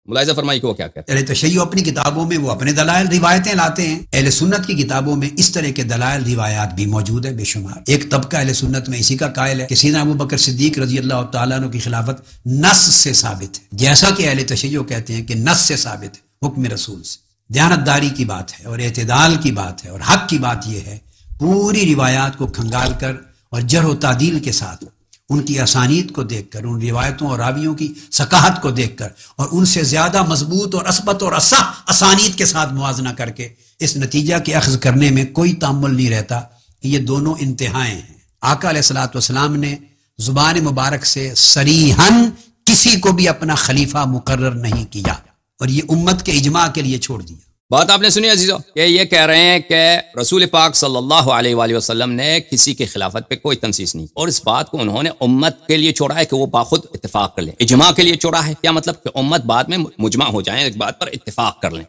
ملاحظہ فرمائی کہ وہ کیا کہتے ہیں۔ اہل تشیع اپنی کتابوں میں وہ اپنے دلائل روایتیں لاتے ہیں، اہل سنت کی کتابوں میں اس طرح کے دلائل روایات بھی موجود ہیں بے شمار۔ ایک طبقہ اہل سنت میں اسی کا قائل ہے کہ سیدنا ابو بکر صدیق رضی اللہ تعالیٰ عنہ کی خلافت نص سے ثابت ہے، جیسا کہ اہل تشیع کہتے ہیں کہ نص سے ثابت ہے، حکم رسول سے۔ دیانتداری کی بات ہے اور اعتدال کی بات ہے اور حق کی بات یہ ہے، پوری روایات کو کھنگال کر اور جرح و تعدیل کے ساتھ ان کی اسانید کو دیکھ کر، ان روایتوں اور راویوں کی ثقاہت کو دیکھ کر اور ان سے زیادہ مضبوط اور اثبت اور اصح اسانید کے ساتھ موازنہ کر کے اس نتیجہ کے اخذ کرنے میں کوئی تامل نہیں رہتا کہ یہ دونوں انتہائیں ہیں۔ آقا علیہ الصلوۃ والسلام نے زبان مبارک سے صریحاً کسی کو بھی اپنا خلیفہ مقرر نہیں کیا اور یہ امت کے اجماع کے لیے چھوڑ دیا۔ بات آپ نے سنی عزیزو کہ یہ کہہ رہے ہیں کہ رسول پاک صلی اللہ علیہ وآلہ وسلم نے کسی کی خلافت پہ کوئی تنصیص نہیں، اور اس بات کو انہوں نے امت کے لیے چھوڑا ہے کہ وہ باخود اتفاق کر لیں، اجماع کے لیے چھوڑا ہے۔ کیا مطلب کہ امت بعد میں مجمع ہو جائیں، ایک بات پر اتفاق کر لیں۔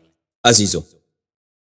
عزیزو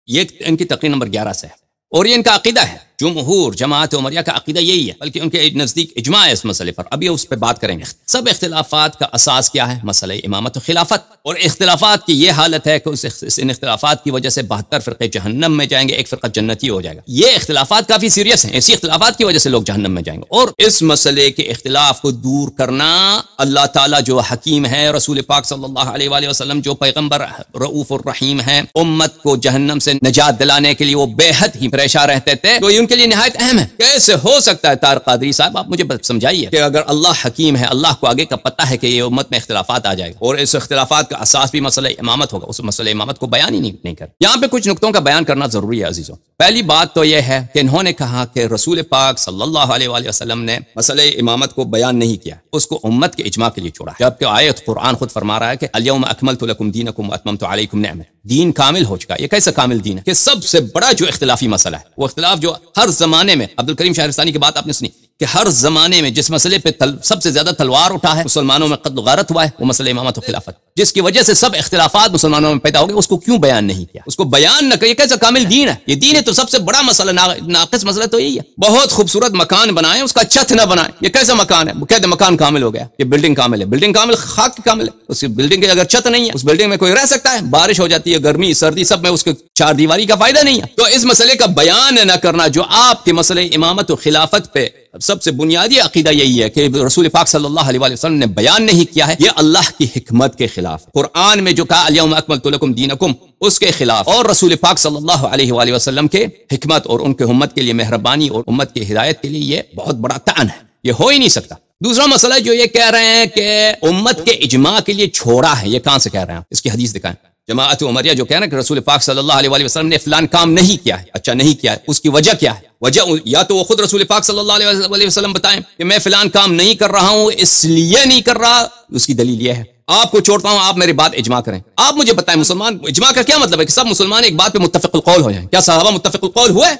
یہ ان کی تقریر نمبر 11 سے ہے اور یہ ان کا عقیدہ ہے، جمہور جماعت عمریہ کا عقیدہ یہی ہے، بلکہ ان کے نزدیک اجماع ہے اس مسئلے پر۔ ابھی اس پہ بات کریں گے۔ سب اختلافات کا اساس کیا ہے؟ مسئلہ امامت و خلافت، اور اختلافات کی یہ حالت ہے کہ ان اختلافات کی وجہ سے 72 فرقے جہنم میں جائیں گے، ایک فرقہ جنتی ہو جائے گا۔ یہ اختلافات کافی سیریس ہیں، اسی اختلافات کی وجہ سے لوگ جہنم میں جائیں گے، اور اس مسئلے کے اختلاف کو دور کرنا اللہ تعالیٰ جو حکیم ہے، رسول پاک صلی اللہ علیہ وآلہ وسلم جو پیغمبر رؤوف الرحیم ہیں، امت کو جہنم سے نجات دلانے کے لیے وہ بے حد ہی پریشان رہتے تھے، تو ان کے لیے نہایت اہم ہے۔ کیسے ہو سکتا ہے طارق قادری صاحب، آپ مجھے سمجھائیے کہ اگر اللہ حکیم ہے، اللہ کو آگے کا پتہ ہے کہ یہ امت میں اختلافات آ جائے گا، اور اس اختلافات کا اساس بھی مسئلہ امامت ہوگا، اس مسئلہ امامت کو بیان ہی نہیں کر۔ یہاں پہ کچھ نقطوں کا بیان کرنا ضروری ہے عزیزوں۔ پہلی بات تو یہ ہے کہ انہوں نے کہا کہ رسول پاک صلی اللہ علیہ وآلہ وسلم نے مسئلہ امامت کو بیان نہیں کیا، اس کو امت کے اجماع کے لیے چھوڑا، جبکہ آیت قرآن خود فرما رہا ہے کہ الیوم اکملت لکم دینکم واتممت علیکم نعمتی، دین کامل ہو چکا۔ یہ کیسا کامل دین ہے کہ سب سے بڑا جو اختلافی مسئلہ ہے، وہ اختلاف جو ہر زمانے میں، عبد الکریم شہرستانی کی بات آپ نے سنی کہ ہر زمانے میں جس مسئلے پہ سب سے زیادہ تلوار اٹھا ہے، مسلمانوں میں قتل و غارت ہوا ہے، وہ مسئلہ امامت و خلافت، جس کی وجہ سے سب اختلافات مسلمانوں میں پیدا ہو گئے، اس کو کیوں بیان نہیں کیا؟ اس کو بیان نہ کیا، کیسا کامل دین ہے یہ؟ دین ہے تو سب سے بڑا مسئلہ، ناقص مسئلہ تو یہی ہے۔ بہت خوبصورت مکان بنائیں، اس کا چھت نہ بنائیں، یہ کیسا مکان ہے؟ وہ کہتے ہیں مکان کامل ہو گیا، یہ بلڈنگ کامل ہے۔ بلڈنگ کامل خاک کامل ہے، اس کی بلڈنگ کی اگر چھت نہیں ہے، اس بلڈنگ میں کوئی رہ سکتا ہے؟ بارش ہو جاتی ہے، گرمی سردی سب میں، اس کے چار دیواری کا فائدہ نہیں ہے۔ تو اس مسئلے کا بیان نہ کرنا، جو آپ کے مسئلہ امامت و خلافت پہ سب سے بنیادی عقیدہ یہی ہے کہ رسول پاک صلی اللہ علیہ وآلہ وسلم نے بیان نہیں کیا ہے، یہ اللہ کی حکمت کے خلاف، قرآن میں جو کہا الیوم اکملت لکم دینکم، اس کے خلاف، اور رسول پاک صلی اللہ علیہ وآلہ وسلم کے حکمت اور ان کے امت کے لیے مہربانی اور امت کی ہدایت کے لیے یہ بہت بڑا طعن ہے، یہ ہو ہی نہیں سکتا۔ دوسرا مسئلہ جو یہ کہہ رہے ہیں کہ امت کے اجماع کے لیے چھوڑا ہے، یہ کہاں سے کہہ رہے ہیں؟ اس کی حدیث دکھائیں۔ جماعت عمریہ جو کہہ رہے ہیں کہ رسول پاک صلی اللہ علیہ وآلہ وسلم نے فلان کام نہیں کیا ہے، اچھا نہیں کیا ہے، اس کی وجہ کیا ہے؟ وجہ یا تو وہ خود رسول پاک صلی اللہ علیہ وسلم بتائیں کہ میں فلان کام نہیں کر رہا ہوں اس لیے نہیں کر رہا، اس کی دلیل یہ ہے۔ آپ کو چھوڑتا ہوں، آپ میری بات اجماع کریں، آپ مجھے بتائیں مسلمان اجماع کا کیا مطلب ہے؟ کہ سب مسلمان ایک بات پہ متفق القول ہو جائیں۔ کیا صحابہ متفق القول ہوئے؟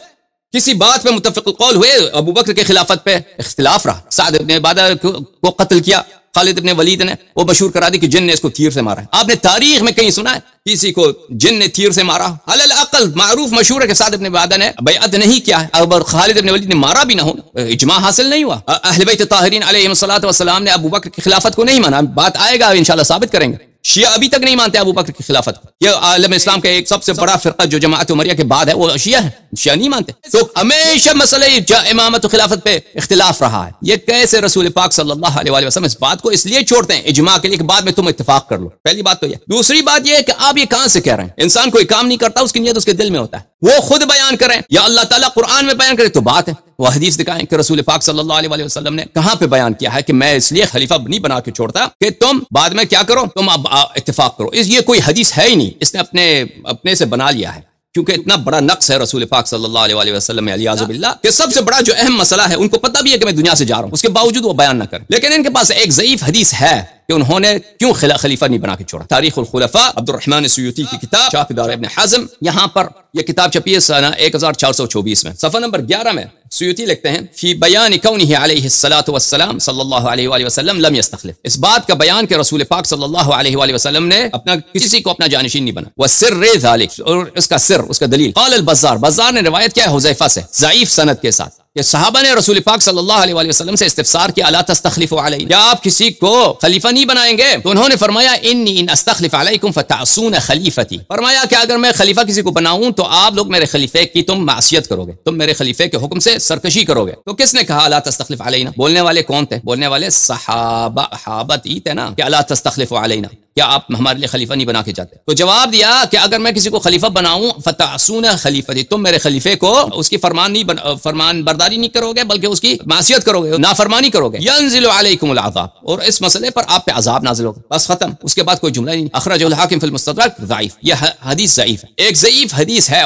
کسی بات پہ متفق القول ہوئے؟ ابو بکر کے خلافت پہ اختلاف رہا، سعد بن عبادہ کو قتل کیا، خالد بن ولید نے وہ مشہور کرا دی کہ جن نے اس کو تیر سے مارا ہے۔ آپ نے تاریخ میں کہیں سنا ہے کسی کو جن نے تیر سے مارا؟ علی الاقل معروف مشہور ہے کہ سعد بن عبادہ نے بیعت نہیں کیا ہے، اور خالد بن ولید نے مارا بھی نہ ہو، اجماع حاصل نہیں ہوا۔ اہل بیت طاہرین علیہم الصلوۃ والسلام نے ابو بکر کی خلافت کو نہیں مانا، بات آئے گا انشاءاللہ ثابت کریں گے۔ شیعہ ابھی تک نہیں مانتے ابو بکر کی خلافت کو، یہ عالم اسلام کا ایک سب سے بڑا فرقہ جو جماعت عمریہ کے بعد ہے وہ شیعہ ہے، شیعہ نہیں مانتے۔ تو ہمیشہ مسئلہ امامت و خلافت پہ اختلاف رہا ہے۔ یہ کیسے رسول پاک صلی اللہ علیہ وآلہ وسلم اس بات کو اس لیے چھوڑتے ہیں اجماع کے لیے کہ بعد میں تم اتفاق کر لو؟ پہلی بات تو یہ۔ دوسری بات یہ ہے کہ آپ یہ کہاں سے کہہ رہے ہیں؟ انسان کوئی کام نہیں کرتا، اس کی نیت اس کے دل میں ہوتا ہے، وہ خود بیان کریں یا اللہ تعالیٰ قرآن میں بیان کرے تو بات ہے، وہ حدیث دکھائیں کہ رسول پاک صلی اللہ علیہ وآلہ وسلم نے کہاں پہ بیان کیا ہے کہ میں اس لیے خلیفہ نہیں بنا کے چھوڑتا کہ تم بعد میں کیا کرو، تم اب اتفاق کرو۔ یہ کوئی حدیث ہے ہی نہیں، اس نے اپنے سے بنا لیا ہے، کیونکہ اتنا بڑا نقص ہے رسول پاک صلی اللہ علیہ وآلہ وسلم میں علیاذ باللہ کہ سب سے بڑا جو اہم مسئلہ ہے ان کو پتہ بھی ہے کہ میں دنیا سے جا رہا ہوں، اس کے باوجود وہ بیان نہ کریں۔ لیکن ان کے پاس ایک ضعیف حدیث ہے کہ انہوں نے کیوں خلیفہ نہیں بنا کے چھوڑا۔ تاریخ الخلفاء عبد الرحمن السیوطی کی کتاب، چھاپ دار ابن حزم، یہاں پر یہ کتاب چھپی ہے سنہ 1424 میں، صفحہ نمبر 11 میں سیوطی لکھتے ہیں فی بیان کونہ علیہ الصلاۃ والسلام صلی اللہ علیہ وآلہ وسلم لم یستخلف، اس بات کا بیان کہ رسول پاک صلی اللہ علیہ وآلہ وسلم نے کسی کو اپنا جانشین نہیں بنا، وسر ذلک، اور اس کا سر، اس کا دلیل قال البزار، بزار نے روایت کیا ہے حذیفہ سے ضعیف سند کے ساتھ، کہ صحابہ نے رسول پاک صلی اللہ علیہ وآلہ وسلم سے استفسار کیا الا تستخلفوا علینا، کیا آپ کسی کو خلیفہ نہیں بنائیں گے؟ تو انہوں نے فرمایا انی ان استخلف علیکم فتعصون خلیفتی، فرمایا کہ اگر میں خلیفہ کسی کو بناؤں تو آپ لوگ میرے خلیفے کی تم معصیت کرو گے، تم میرے خلیفے کے حکم سے سرکشی کرو گے۔ تو کس نے کہا الا تستخلف علینا؟ بولنے والے کون تھے؟ بولنے والے صحابہ تھے نا، کہ الا تستخلف علینا، کیا آپ ہمارے لیے خلیفہ نہیں بنا کے جاتے؟ تو جواب دیا کہ اگر میں کسی کو خلیفہ بناؤں فتعصون خلیفتی، تم میرے خلیفے کو اس کی فرمان برداری نہیں کرو گے بلکہ اس کی معصیت کرو گے، نافرمانی کرو گے، ینزل علیکم العذاب، اور اس مسئلے پر آپ پہ عذاب نازل ہوگا، بس ختم۔ اس کے بعد کوئی جملہ نہیں۔ اخرجہ الحاکم فی المستدرک ضعیف، یہ حدیث ضعیف ہے، ایک ضعیف حدیث ہے،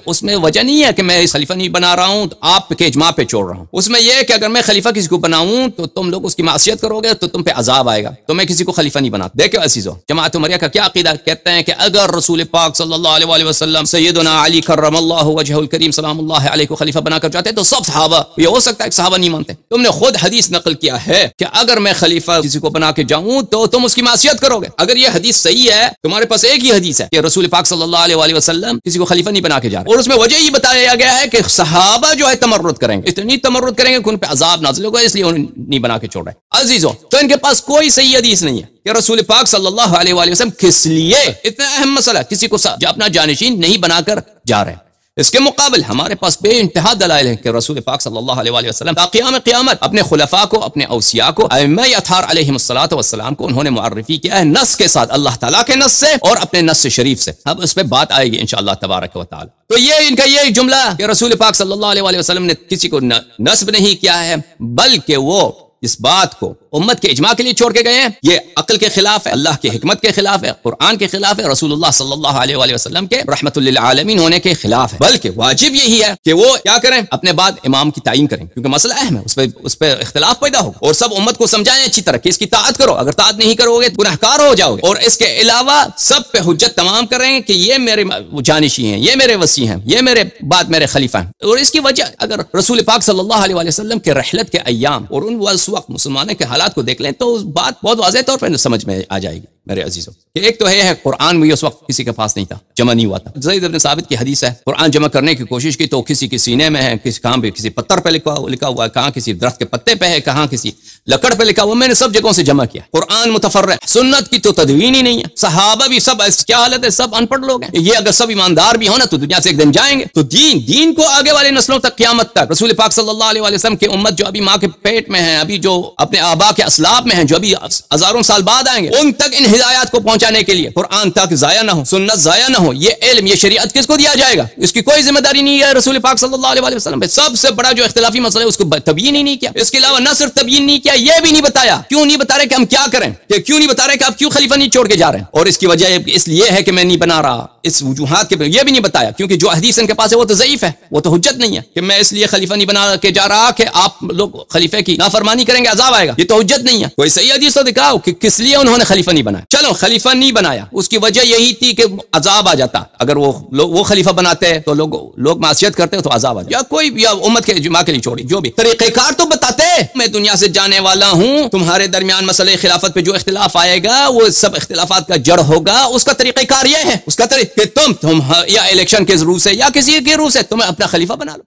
اس میں وجہ نہیں ہے کہ میں خلیفہ نہیں بنا رہا ہوں، آپ کے اجماع پہ چھوڑ رہا ہوں۔ اس میں یہ کہ اگر میں خلیفہ کسی کو بناؤں تو تم لوگ اس کی معصیت کرو گے تو تم پہ عذاب آئے گا، تو میں کسی کو خلیفہ نہیں بناتا۔ دیکھو عزیزو، جماعت عمریہ کا کیا عقیدہ؟ کہتے ہیں کہ اگر رسول پاک صلی اللہ علیہ وآلہ وسلم سیدنا علی کرم اللہ وجہہ الکریم سلام اللہ علیہ کو خلیفہ بنا کر جاتے تو سب صحابہ، یہ ہو سکتا ہے کہ صحابہ نہیں مانتے۔ تم نے خود حدیث نقل کیا ہے کہ اگر میں خلیفہ کسی کو بنا کے جاؤں تو تم اس کی معصیت کرو گے۔ اگر یہ حدیث صحیح ہے، تمہارے پاس ایک ہی حدیث ہے کہ رسول پاک صلی اللہ علیہ وآلہ وسلم کسی کو خلیفہ نہیں بنا کے جا رہے، اور اس میں وجہ یہ بتایا گیا ہے کہ صحابہ جو ہے تمرد کریں گے، اتنی تمرد کریں گے کہ ان پہ عذاب نازل ہوگا، اس لیے انہیں نہیں بنا کے چھوڑ رہے۔ عزیزو، تو ان کے پاس کوئی صحیح حدیث نہیں ہے کہ رسول پاک صلی اللہ علیہ وآلہ وسلم کس لیے، اتنا اہم مسئلہ، کسی کو اپنا جانشین نہیں بنا کر جا رہے ہیں۔ اس کے مقابل ہمارے پاس بے انتہا دلائل ہیں کہ رسول پاک صلی اللہ علیہ وآلہ وسلم تا قیام قیامت اپنے خلفاء کو، اپنے اوصیاء کو، ائمہ اطہار علیہم الصلوۃ والسلام کو انہوں نے معرفی کیا ہے نص کے ساتھ، اللہ تعالیٰ کے نص سے اور اپنے نص شریف سے۔ اب اس پہ بات آئے گی انشاءاللہ تبارک و تعالی۔ تو یہ ان کا یہ جملہ کہ رسول پاک صلی اللہ علیہ وآلہ وسلم نے کسی کو نصب نہیں کیا ہے، بلکہ وہ اس بات کو امت کے اجماع کے لیے چھوڑ کے گئے ہیں، یہ عقل کے خلاف ہے، اللہ کی حکمت کے خلاف ہے، قرآن کے خلاف ہے، رسول اللہ صلی اللہ علیہ وآلہ وسلم کے رحمت للعالمین ہونے کے خلاف ہے۔ بلکہ واجب یہی ہے کہ وہ کیا کریں، اپنے بعد امام کی تعین کریں، کیونکہ مسئلہ اہم ہے، اس پہ اختلاف پیدا ہوگا، اور سب امت کو سمجھائیں اچھی طرح کہ اس کی طاعت کرو، اگر طاعت نہیں کرو گے تو گنہگار ہو جاؤ گے، اور اس کے علاوہ سب پہ حجت تمام کریں کہ یہ میرے جانشی ہیں، یہ میرے وصی ہیں، یہ میرے بعد میرے خلیفہ ہیں۔ اور اس کی وجہ اگر رسول پاک صلی اللہ علیہ وآلہ وسلم کے رحلت کے ایام اور ان اس وقت مسلمانوں کے حالات کو دیکھ لیں تو بات بہت واضح طور پر سمجھ میں آ جائے گی میرے عزیزوں۔ ایک تو ہے قرآن بھی اس وقت کسی کے پاس نہیں تھا، جمع نہیں ہوا تھا۔ زید بن ثابت کی حدیث ہے، قرآن جمع کرنے کی کوشش کی تو کسی کے سینے میں ہے، کہاں بھی کسی پتھر پہ لکھا ہوا ہے، کہاں کسی درخت کے پتے پہ ہے، کہاں کسی لکڑ پہ لکھا ہوا، میں نے سب جگہوں سے جمع کیا۔ قرآن متفرق، سنت کی تو تدوین ہی نہیں ہے، صحابہ بھی سب کیا حالت ہے، سب ان پڑھ لوگ ہیں۔ یہ اگر سب ایماندار بھی ہو نا تو دنیا سے ایک دن جائیں گے۔ تو دین کو آگے والے نسلوں تک، قیامت تک، رسول پاک صلی اللہ علیہ وآلہ وسلم کی امت جو ابھی ماں کے پیٹ میں ہے، ابھی جو اپنے آبا کے اسلاف میں ہیں، جو ابھی ہزاروں سال بعد آئیں گے، ان تک ان ہدایات کو پہنچانے کے لیے قرآن تک ضائع نہ ہو، سنت ضائع نہ ہو، یہ علم، یہ شریعت کس کو دیا جائے گا؟ اس کی کوئی ذمہ داری نہیں ہے رسول پاک صلی اللہ علیہ وآلہ وسلم پہ۔ سب سے بڑا جو اختلافی مسئلہ ہے اس کو تبیین ہی نہیں کیا۔ اس کے علاوہ نہ صرف تبیین نہیں کیا، یہ بھی نہیں بتایا، کیوں نہیں بتا رہے کہ ہم کیا کریں، کہ کیوں نہیں بتا رہے کہ آپ کیوں خلیفہ نہیں چھوڑ کے جا رہے ہیں، اور اس کی وجہ اس لیے ہے کہ میں نہیں بنا رہا، اس وجوہات کے یہ بھی نہیں بتایا، کیونکہ جو حدیث ان کے پاس ہے وہ تو ضعیف ہے، وہ تو حجت نہیں ہے کہ میں اس لیے خلیفہ نہیں بنا کے جا رہا کہ آپ لوگ خلیفہ کی نافرمانی کریں گے عذاب آئے گا، یہ تو حجت نہیں ہے۔ کوئی صحیح حدیث تو دکھاؤ کہ کس لیے انہوں نے خلیفہ نہیں بنایا۔ چلو خلیفہ نہیں بنایا، اس کی وجہ یہی تھی کہ عذاب آ جاتا، اگر وہ خلیفہ بناتے تو لوگ معصیت کرتے تو عذاب آ جاتا، یا کوئی یا امت کے اجماع کے لیے چھوڑی، جو بھی طریقہ کار تو بتاتے، میں دنیا سے جانے والا ہوں، تمہارے درمیان مسئلہ خلافت پہ جو اختلاف آئے گا وہ سب اختلافات کا جڑ ہوگا، اس کا طریقہ کار یہ ہے، اس کا طریقہ کہ تم یا الیکشن کے ضرور سے یا کسی کے روح سے تمہیں اپنا خلیفہ بنا لو۔